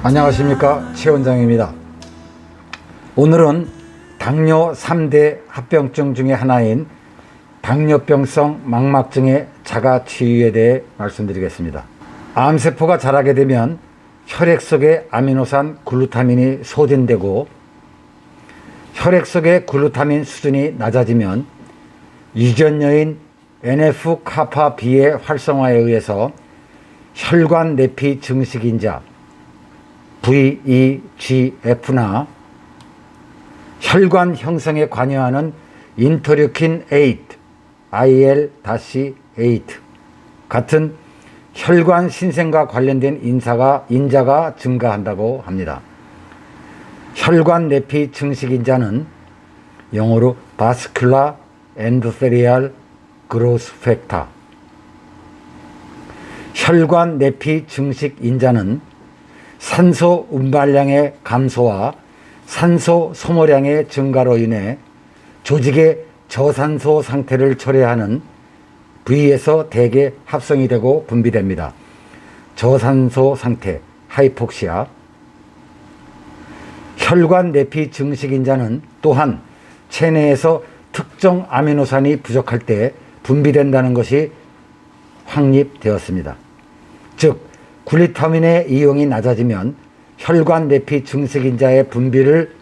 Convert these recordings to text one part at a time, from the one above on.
안녕하십니까, 최 원장입니다. 오늘은 당뇨 3대 합병증 중에 하나인 당뇨병성 망막증의 자가치유에 대해 말씀드리겠습니다. 암세포가 자라게 되면 혈액 속에 아미노산 글루타민이 소진되고 혈액 속의 글루타민 수준이 낮아지면 유전여인 NF-kappa B의 활성화에 의해서 혈관 내피 증식인자 VEGF나 혈관 형성에 관여하는 인터류킨 8, IL-8 같은 혈관 신생과 관련된 인자가 증가한다고 합니다. 혈관 내피 증식인자는 영어로 Vascular Endothelial Growth Factor, 혈관 내피 증식인자는 산소 운반량의 감소와 산소 소모량의 증가로 인해 조직의 저산소 상태를 초래하는 부위에서 대개 합성이 되고 분비됩니다. 저산소 상태, 하이폭시아. 혈관 내피 증식인자는 또한 체내에서 특정 아미노산이 부족할 때 분비된다는 것이 확립되었습니다. 즉, 글루타민의 이용이 낮아지면 혈관 내피 증식인자의 분비를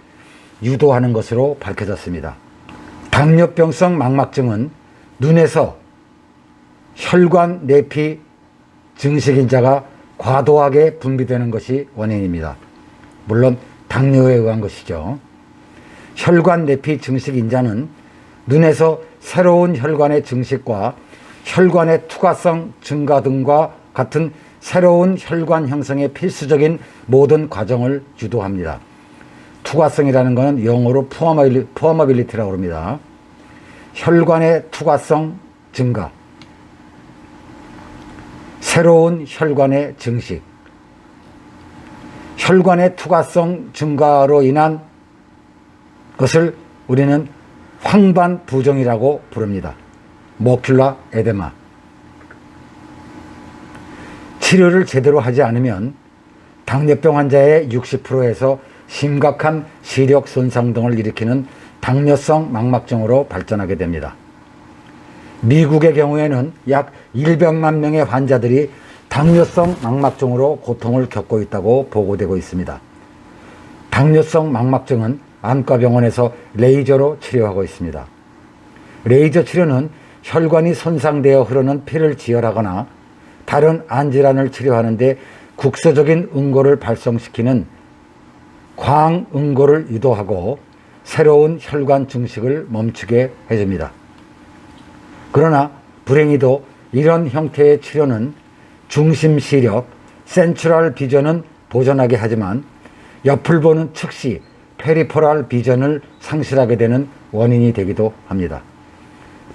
유도하는 것으로 밝혀졌습니다. 당뇨병성 망막증은 눈에서 혈관 내피 증식인자가 과도하게 분비되는 것이 원인입니다. 물론 당뇨에 의한 것이죠. 혈관 내피 증식인자는 눈에서 새로운 혈관의 증식과 혈관의 투과성 증가 등과 같은 새로운 혈관 형성의 필수적인 모든 과정을 유도합니다. 투과성이라는 것은 영어로 포어머빌리티라고 합니다. 혈관의 투과성 증가, 새로운 혈관의 증식, 혈관의 투과성 증가로 인한 것을 우리는 황반 부종이라고 부릅니다. 모큘라 에데마. 치료를 제대로 하지 않으면 당뇨병 환자의 60%에서 심각한 시력 손상 등을 일으키는 당뇨성 망막증으로 발전하게 됩니다. 미국의 경우에는 약 100만 명의 환자들이 당뇨성 망막증으로 고통을 겪고 있다고 보고되고 있습니다. 당뇨성 망막증은 안과병원에서 레이저로 치료하고 있습니다. 레이저 치료는 혈관이 손상되어 흐르는 피를 지혈하거나 다른 안질환을 치료하는데 국소적인 응고를 발생시키는 광응고를 유도하고 새로운 혈관 증식을 멈추게 해줍니다. 그러나 불행히도 이런 형태의 치료는 중심 시력, 센트럴 비전은 보존하게 하지만 옆을 보는 측시, 페리퍼럴 비전을 상실하게 되는 원인이 되기도 합니다.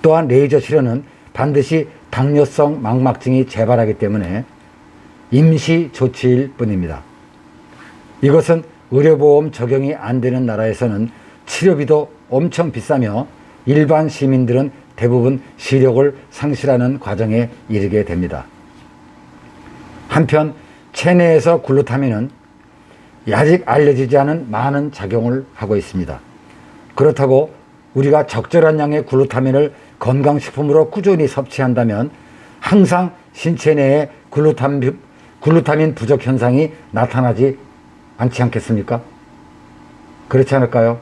또한 레이저 치료는 반드시 당뇨성 망막증이 재발하기 때문에 임시 조치일 뿐입니다. 이것은 의료보험 적용이 안 되는 나라에서는 치료비도 엄청 비싸며 일반 시민들은 대부분 시력을 상실하는 과정에 이르게 됩니다. 한편 체내에서 글루타민은 아직 알려지지 않은 많은 작용을 하고 있습니다. 그렇다고 우리가 적절한 양의 글루타민을 건강식품으로 꾸준히 섭취한다면 항상 신체 내에 글루타민 부족 현상이 나타나지 않지 않겠습니까? 그렇지 않을까요?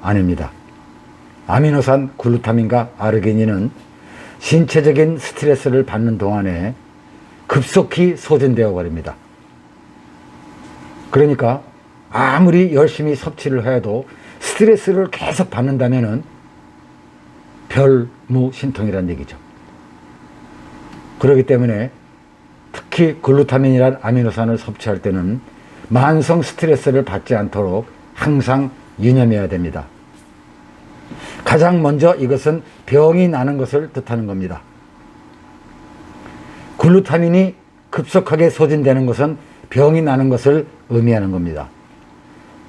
아닙니다. 아미노산 글루타민과 아르기닌은 신체적인 스트레스를 받는 동안에 급속히 소진되어 버립니다. 그러니까 아무리 열심히 섭취를 해도 스트레스를 계속 받는다면은 별무신통이라는 얘기죠. 그렇기 때문에 특히 글루타민이란 아미노산을 섭취할 때는 만성 스트레스를 받지 않도록 항상 유념해야 됩니다. 가장 먼저 이것은 병이 나는 것을 뜻하는 겁니다. 글루타민이 급속하게 소진되는 것은 병이 나는 것을 의미하는 겁니다.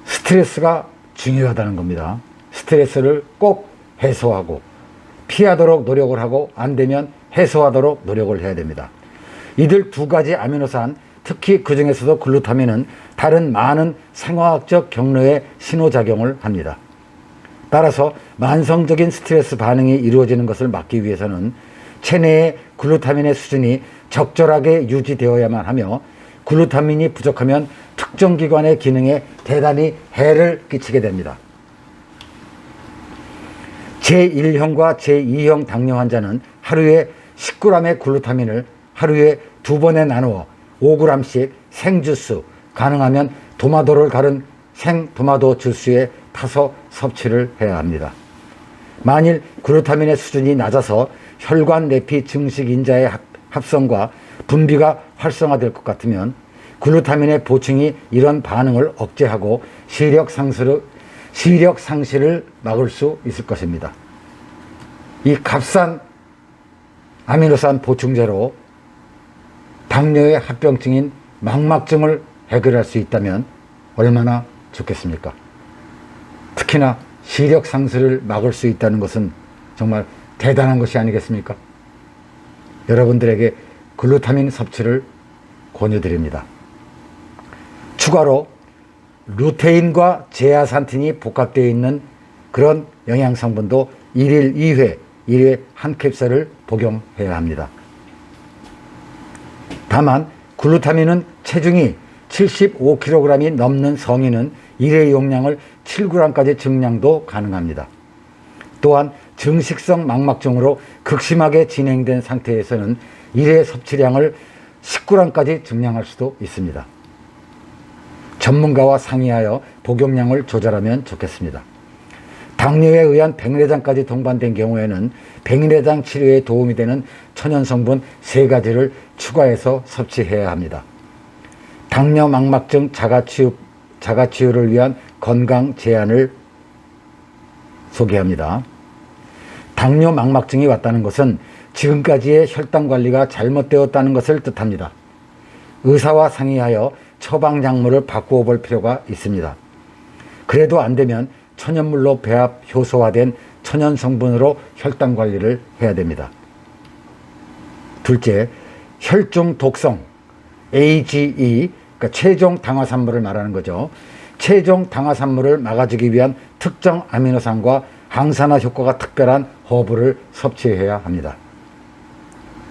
스트레스가 중요하다는 겁니다. 스트레스를 꼭 해소하고 피하도록 노력을 하고 안 되면 해소하도록 노력을 해야 됩니다. 이들 두 가지 아미노산, 특히 그 중에서도 글루타민은 다른 많은 생화학적 경로에 신호작용을 합니다. 따라서 만성적인 스트레스 반응이 이루어지는 것을 막기 위해서는 체내의 글루타민의 수준이 적절하게 유지되어야만 하며, 글루타민이 부족하면 특정 기관의 기능에 대단히 해를 끼치게 됩니다. 제1형과 제2형 당뇨 환자는 하루에 10g의 글루타민을 하루에 2번에 나누어 5g씩 생주스, 가능하면 도마도를 갈은 생도마도 주스에 타서 섭취를 해야 합니다. 만일 글루타민의 수준이 낮아서 혈관 내피 증식 인자의 합성과 분비가 활성화될 것 같으면 글루타민의 보충이 이런 반응을 억제하고 시력 상실을 막을 수 있을 것입니다. 이 값싼 아미노산 보충제로 당뇨의 합병증인 망막증을 해결할 수 있다면 얼마나 좋겠습니까? 특히나 시력 상실을 막을 수 있다는 것은 정말 대단한 것이 아니겠습니까? 여러분들에게 글루타민 섭취를 권유드립니다. 추가로 루테인과 제아산틴이 복합되어 있는 그런 영양성분도 1일 2회, 1회 1캡슐을 복용해야 합니다. 다만 글루타민은 체중이 75kg이 넘는 성인은 1회 용량을 7g까지 증량도 가능합니다. 또한 증식성 망막증으로 극심하게 진행된 상태에서는 1회 섭취량을 10g까지 증량할 수도 있습니다. 전문가와 상의하여 복용량을 조절하면 좋겠습니다. 당뇨에 의한 백내장까지 동반된 경우에는 백내장 치료에 도움이 되는 천연성분 3가지를 추가해서 섭취해야 합니다. 당뇨 망막증 자가치유를 위한 건강 제안을 소개합니다. 당뇨 망막증이 왔다는 것은 지금까지의 혈당 관리가 잘못되었다는 것을 뜻합니다. 의사와 상의하여 처방약물을 바꾸어 볼 필요가 있습니다. 그래도 안 되면 천연물로 배합 효소화된 천연 성분으로 혈당 관리를 해야 됩니다. 둘째, 혈중 독성 AGE, 그러니까 최종 당화산물을 말하는 거죠. 최종 당화산물을 막아주기 위한 특정 아미노산과 항산화 효과가 특별한 허브를 섭취해야 합니다.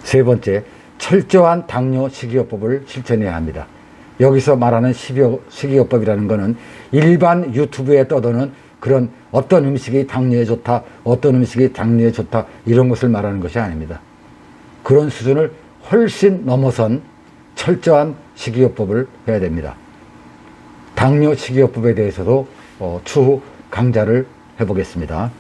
세 번째, 철저한 당뇨 식이요법을 실천해야 합니다. 여기서 말하는 식이요법이라는 것은 일반 유튜브에 떠도는 그런 어떤 음식이 당뇨에 좋다, 어떤 음식이 당뇨에 좋다 이런 것을 말하는 것이 아닙니다. 그런 수준을 훨씬 넘어선 철저한 식이요법을 해야 됩니다. 당뇨 식이요법에 대해서도 추후 강좌를 해보겠습니다.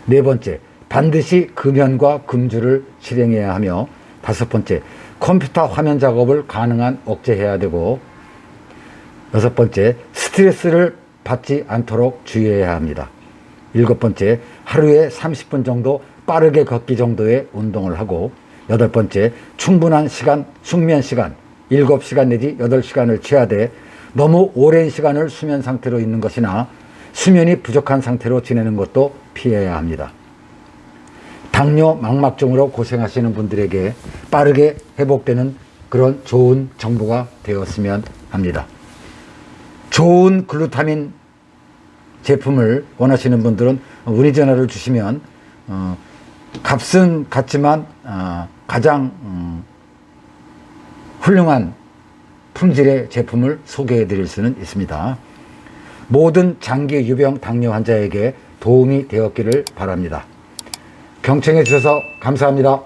네 번째, 반드시 금연과 금주를 실행해야 하며, 다섯 번째, 컴퓨터 화면 작업을 가능한 억제해야 되고, 여섯 번째, 스트레스를 받지 않도록 주의해야 합니다. 일곱 번째, 하루에 30분 정도 빠르게 걷기 정도의 운동을 하고, 여덟 번째, 충분한 시간, 숙면 시간 7시간 내지 8시간을 취하되 너무 오랜 시간을 수면 상태로 있는 것이나 수면이 부족한 상태로 지내는 것도 피해야 합니다. 당뇨 망막증으로 고생하시는 분들에게 빠르게 회복되는 그런 좋은 정보가 되었으면 합니다. 좋은 글루타민 제품을 원하시는 분들은 문의 전화를 주시면 값은 같지만 가장 훌륭한 품질의 제품을 소개해 드릴 수는 있습니다. 모든 장기 유병 당뇨 환자에게 도움이 되었기를 바랍니다. 경청해 주셔서 감사합니다.